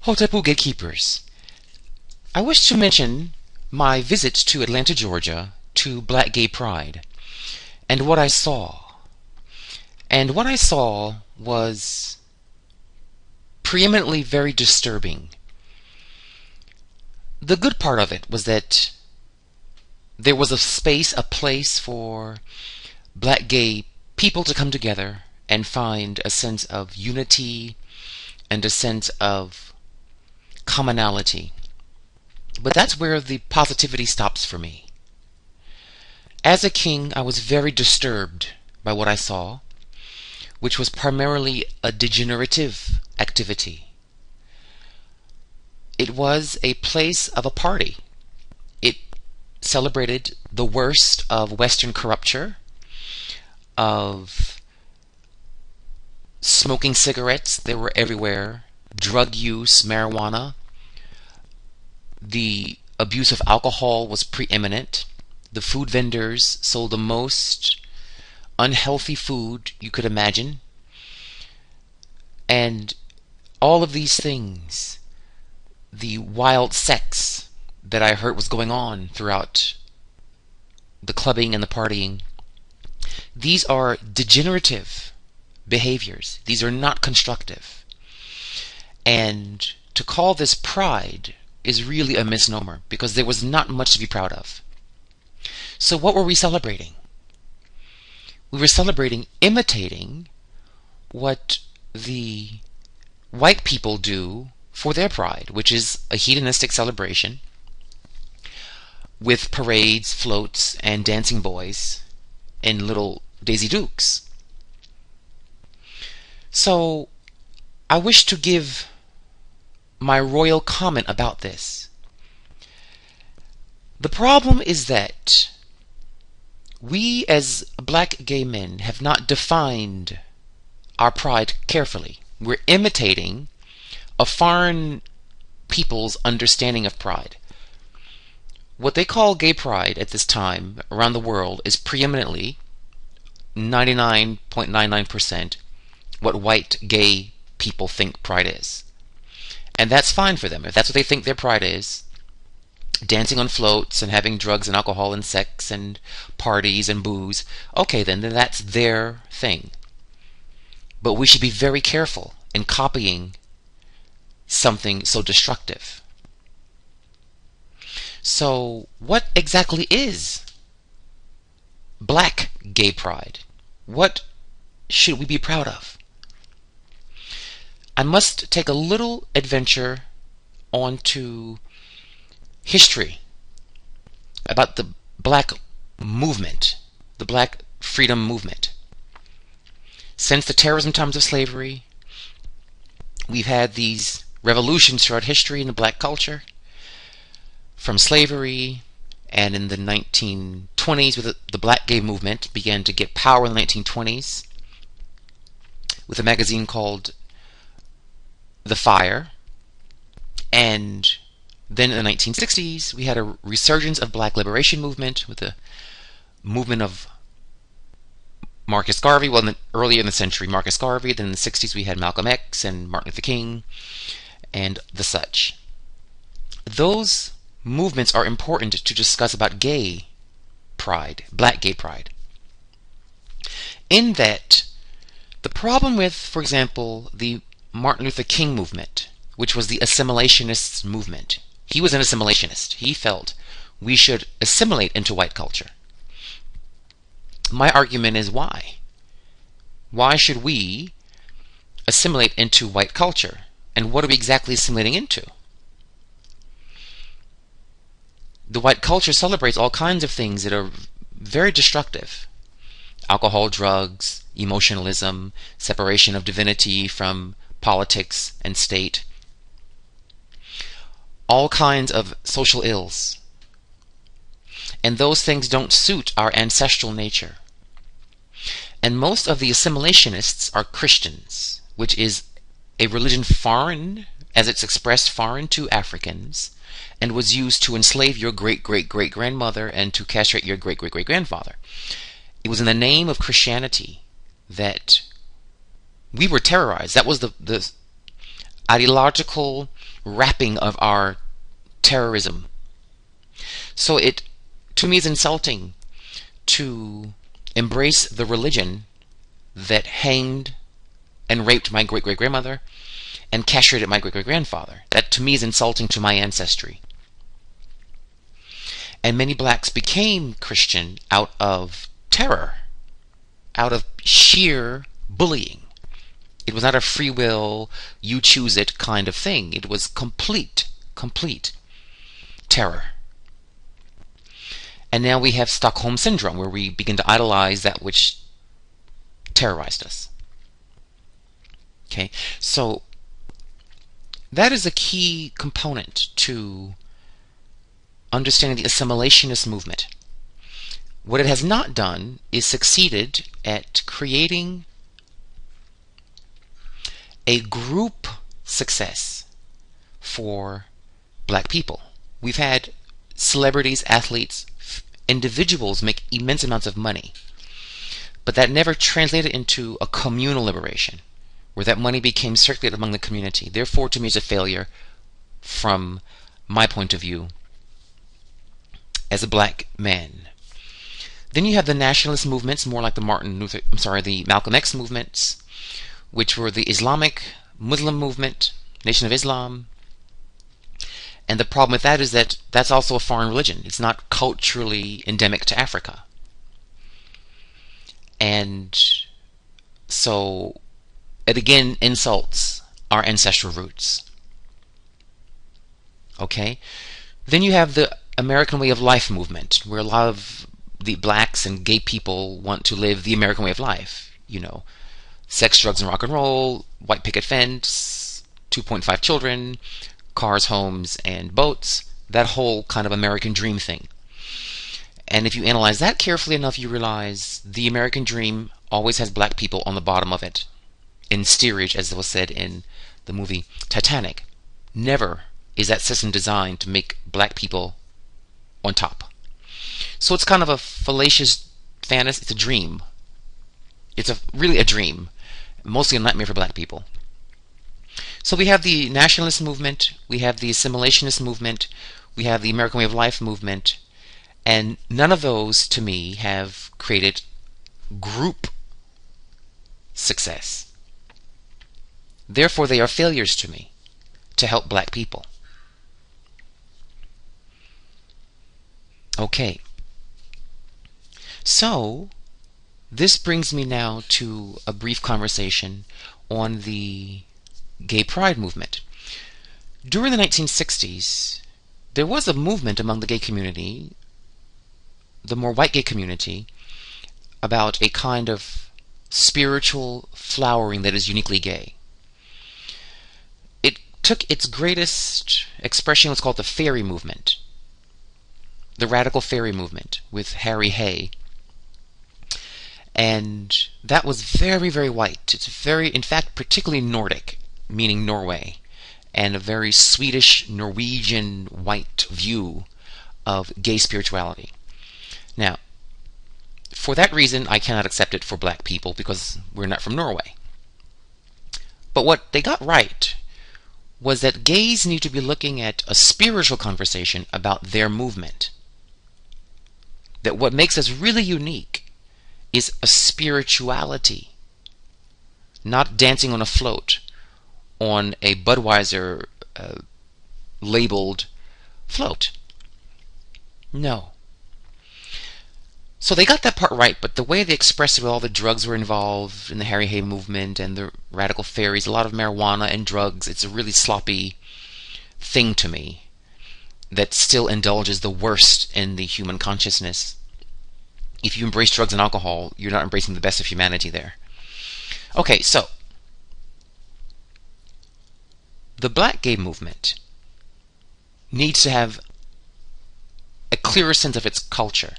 Hotepu Gatekeepers. I wish to mention my visit to Atlanta, Georgia to Black Gay Pride and what I saw. And what I saw was preeminently very disturbing. The good part of it was that there was a space, a place for black gay people to come together and find a sense of unity and a sense of commonality. But that's where the positivity stops for me. As a king, I was very disturbed by what I saw, which was primarily a degenerative activity. It was a place of a party. It celebrated the worst of Western corruption, of smoking cigarettes. They were everywhere. Drug use, marijuana. The abuse of alcohol was preeminent. The food vendors sold the most unhealthy food you could imagine. And all of these things, the wild sex that I heard was going on throughout the clubbing and the partying, these are degenerative behaviors. These are not constructive. And to call this pride is really a misnomer, because there was not much to be proud of. So what were we celebrating? We were celebrating imitating what the white people do for their pride, which is a hedonistic celebration with parades, floats, and dancing boys and little Daisy Dukes. So I wish to give my royal comment about this. The problem is that we as black gay men have not defined our pride carefully. We're imitating a foreign people's understanding of pride. What they call gay pride at this time around the world is preeminently 99.99% what white gay people think pride is. And that's fine for them. If that's what they think their pride is, dancing on floats and having drugs and alcohol and sex and parties and booze, okay, then that's their thing. But we should be very careful in copying something so destructive. So what exactly is black gay pride? What should we be proud of? I must take a little adventure onto history about the black movement, the black freedom movement. Since the terrorism times of slavery, we've had these revolutions throughout history in the black culture, from slavery, and in the 1920s with the black gay movement began to get power in the 1920s with a magazine called The Fire. And then in the 1960s we had a resurgence of black liberation movement with the movement of Marcus Garvey. Well, earlier in the century, Marcus Garvey. Then in the 60s we had Malcolm X and Martin Luther King and the such. Those movements are important to discuss about gay pride, black gay pride, in that the problem with, for example, the Martin Luther King movement, which was the assimilationist movement. He was an assimilationist. He felt we should assimilate into white culture. My argument is why? Why should we assimilate into white culture? And what are we exactly assimilating into? The white culture celebrates all kinds of things that are very destructive. Alcohol, drugs, emotionalism, separation of divinity from politics and state. All kinds of social ills. And those things don't suit our ancestral nature. And most of the assimilationists are Christians, which is a religion foreign, as it's expressed, foreign to Africans, and was used to enslave your great-great-great-grandmother and to castrate your great-great-great-grandfather. It was in the name of Christianity that we were terrorized. That was the ideological wrapping of our terrorism. So it, to me, is insulting to embrace the religion that hanged and raped my great-great-grandmother and castrated my great-great-grandfather. That, to me, is insulting to my ancestry. And many blacks became Christian out of terror, out of sheer bullying. It was not a free will, you choose it kind of thing. It was complete terror. And now we have Stockholm Syndrome, where we begin to idolize that which terrorized us. Okay, so that is a key component to understanding the assimilationist movement. What it has not done is succeeded at creating a group success for black people. We've had celebrities, athletes, individuals make immense amounts of money, but that never translated into a communal liberation, where that money became circulated among the community. Therefore, to me, it's a failure from my point of view as a black man. Then you have the nationalist movements, more like the the Malcolm X movements, which were the Islamic Muslim movement, Nation of Islam. And the problem with that is that that's also a foreign religion. It's not culturally endemic to Africa. And so it again insults our ancestral roots. Okay? Then you have the American Way of Life movement, where a lot of the blacks and gay people want to live the American way of life. You know, sex, drugs, and rock and roll, white picket fence, 2.5 children, cars, homes, and boats, that whole kind of American dream thing. And if you analyze that carefully enough, you realize the American dream always has black people on the bottom of it, in steerage, as was said in the movie Titanic. Never is that system designed to make black people on top. So it's kind of a fallacious fantasy. It's a dream. It's really a dream, mostly a nightmare for black people. So we have the nationalist movement, we have the assimilationist movement, we have the American Way of Life movement, and none of those, to me, have created group success. Therefore, they are failures to me to help black people. Okay. So, this brings me now to a brief conversation on the gay pride movement. During the 1960s, there was a movement among the gay community, the more white gay community, about a kind of spiritual flowering that is uniquely gay. It took its greatest expression, what's called the fairy movement, the radical fairy movement with Harry Hay. And that was very, very white. It's very, in fact, particularly Nordic, meaning Norway, and a very Swedish, Norwegian white view of gay spirituality. Now, for that reason, I cannot accept it for black people because we're not from Norway. But what they got right was that gays need to be looking at a spiritual conversation about their movement. That what makes us really unique is a spirituality, not dancing on a float on a Budweiser labeled float. No. So they got that part right, but the way they expressed it with all the drugs were involved in the Harry Hay movement and the radical fairies, a lot of marijuana and drugs, it's a really sloppy thing to me that still indulges the worst in the human consciousness. If you embrace drugs and alcohol, you're not embracing the best of humanity there. Okay, so the black gay movement needs to have a clearer sense of its culture.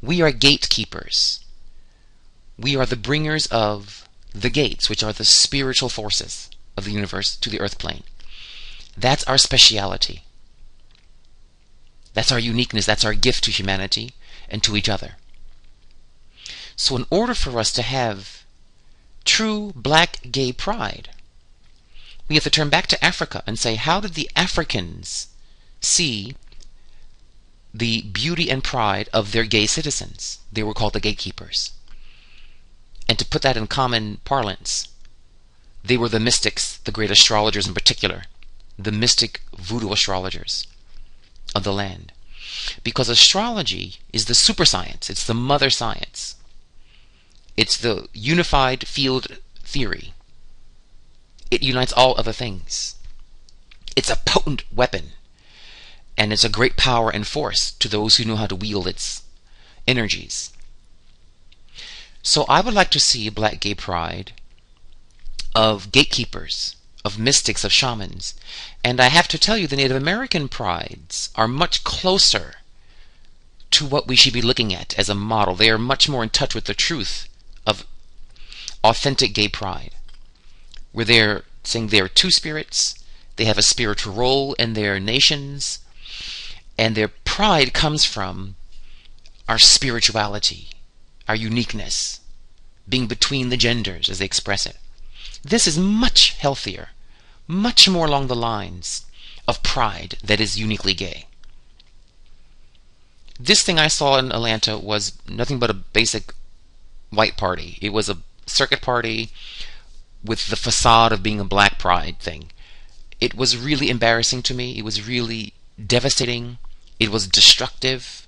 We are gatekeepers. We are the bringers of the gates, which are the spiritual forces of the universe to the earth plane. That's our speciality. That's our uniqueness. That's our gift to humanity and to each other. So in order for us to have true black gay pride, We have to turn back to Africa and say, how did the Africans see the beauty and pride of their gay citizens? They were called the gatekeepers. And to put that in common parlance, they were the mystics, the great astrologers in particular, the mystic voodoo astrologers of the land. Because astrology is the super science, it's the mother science. It's the unified field theory. It unites all other things. It's a potent weapon, and it's a great power and force to those who know how to wield its energies. So I would like to see Black Gay Pride of gatekeepers, of mystics, of shamans. And I have to tell you, the Native American prides are much closer to what we should be looking at as a model. They are much more in touch with the truth of authentic gay pride, where they're saying they are two spirits, they have a spiritual role in their nations, and their pride comes from our spirituality, our uniqueness, being between the genders, as they express it. This is much healthier, much more along the lines of pride that is uniquely gay. This thing I saw in Atlanta was nothing but a basic white party. It was a circuit party with the facade of being a black pride thing. It was really embarrassing to me. It was really devastating. It was destructive.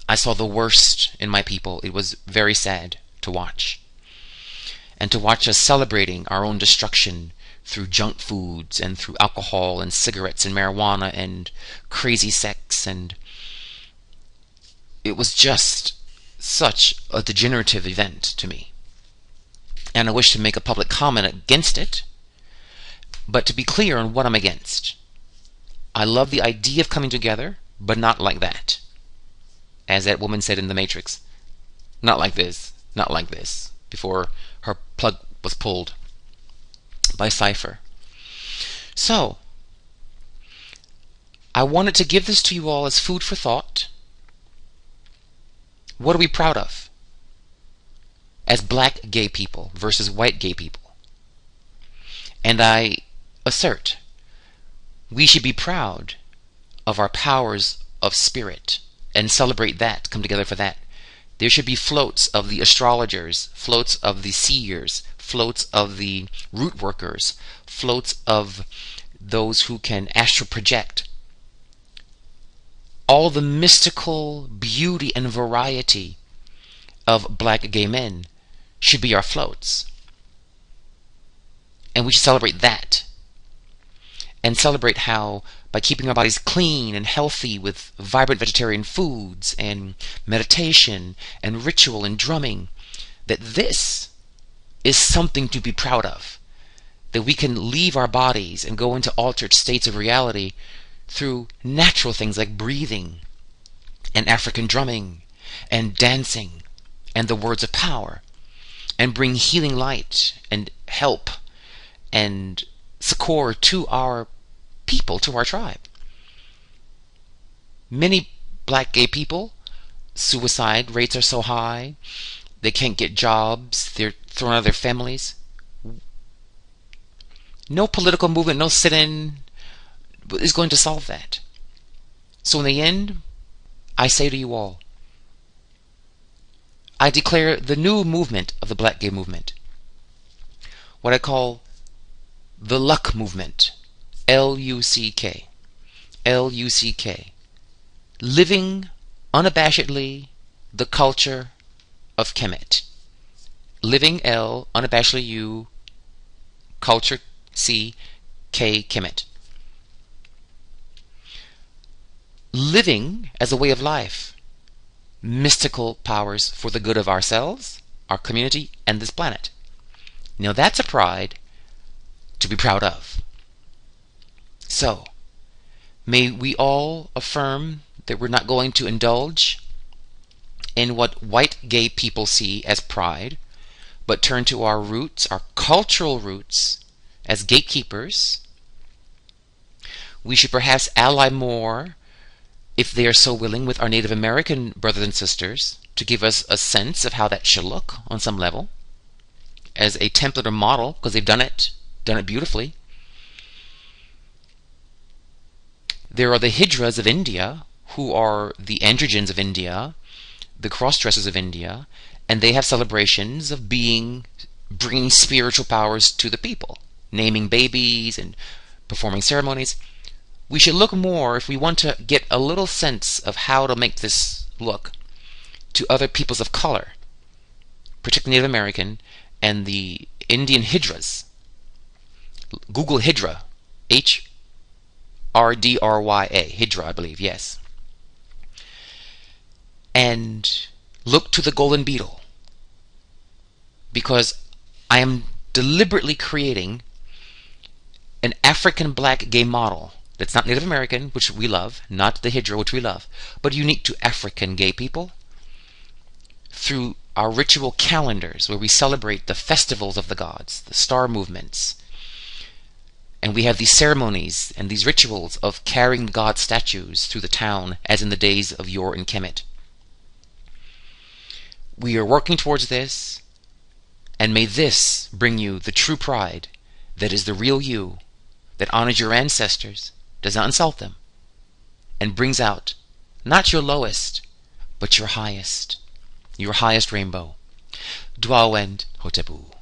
I saw the worst in my people. It was very sad to watch. And to watch us celebrating our own destruction through junk foods and through alcohol and cigarettes and marijuana and crazy sex, and it was just such a degenerative event to me. And I wish to make a public comment against it, but to be clear on what I'm against. I love the idea of coming together, but not like that. As that woman said in The Matrix, not like this, not like this, before her plug was pulled by Cypher. So, I wanted to give this to you all as food for thought. What are we proud of as black gay people versus white gay people? And I assert we should be proud of our powers of spirit and celebrate that, come together for that. There should be floats of the astrologers, floats of the seers, floats of the root workers, floats of those who can astral project. All the mystical beauty and variety of black gay men should be our floats. And we should celebrate that. And celebrate how, by keeping our bodies clean and healthy with vibrant vegetarian foods and meditation and ritual and drumming, that this is something to be proud of. That we can leave our bodies and go into altered states of reality through natural things like breathing and African drumming and dancing and the words of power, and bring healing light and help and succor to our people, to our tribe. Many black gay people, suicide rates are so high, they can't get jobs, they're thrown out of their families. No political movement, no sit-in is going to solve that. So in the end, I say to you all, I declare the new movement of the black gay movement, what I call the luck movement, L-U-C-K, L-U-C-K, living unabashedly the culture of Kemet, living L, unabashedly U, culture C, K, Kemet, living as a way of life, mystical powers for the good of ourselves, our community, and this planet. Now that's a pride to be proud of. So, may we all affirm that we're not going to indulge in what white gay people see as pride, but turn to our roots, our cultural roots, as gatekeepers. We should perhaps ally more, if they are so willing, with our Native American brothers and sisters to give us a sense of how that should look on some level, as a template or model, because they've done it done it beautifully. There are the Hijras of India, who are the androgyns of India, the cross-dressers of India, and they have celebrations of bringing spiritual powers to the people, naming babies and performing ceremonies. We should look more, if we want to get a little sense of how to make this look, to other peoples of color, particularly Native American and the Indian Hijras. Google Hijra, H-R-D-R-Y-A, Hijra, I believe, yes. And look to the golden beetle, because I am deliberately creating an African black gay model that's not Native American, which we love, not the Hijra, which we love, but unique to African gay people, through our ritual calendars where we celebrate the festivals of the gods, the star movements. And we have these ceremonies and these rituals of carrying god statues through the town, as in the days of yore in Kemet. We are working towards this, and may this bring you the true pride that is the real you, that honors your ancestors, does not insult them, and brings out not your lowest, but your highest rainbow. Dwawend Hotepu.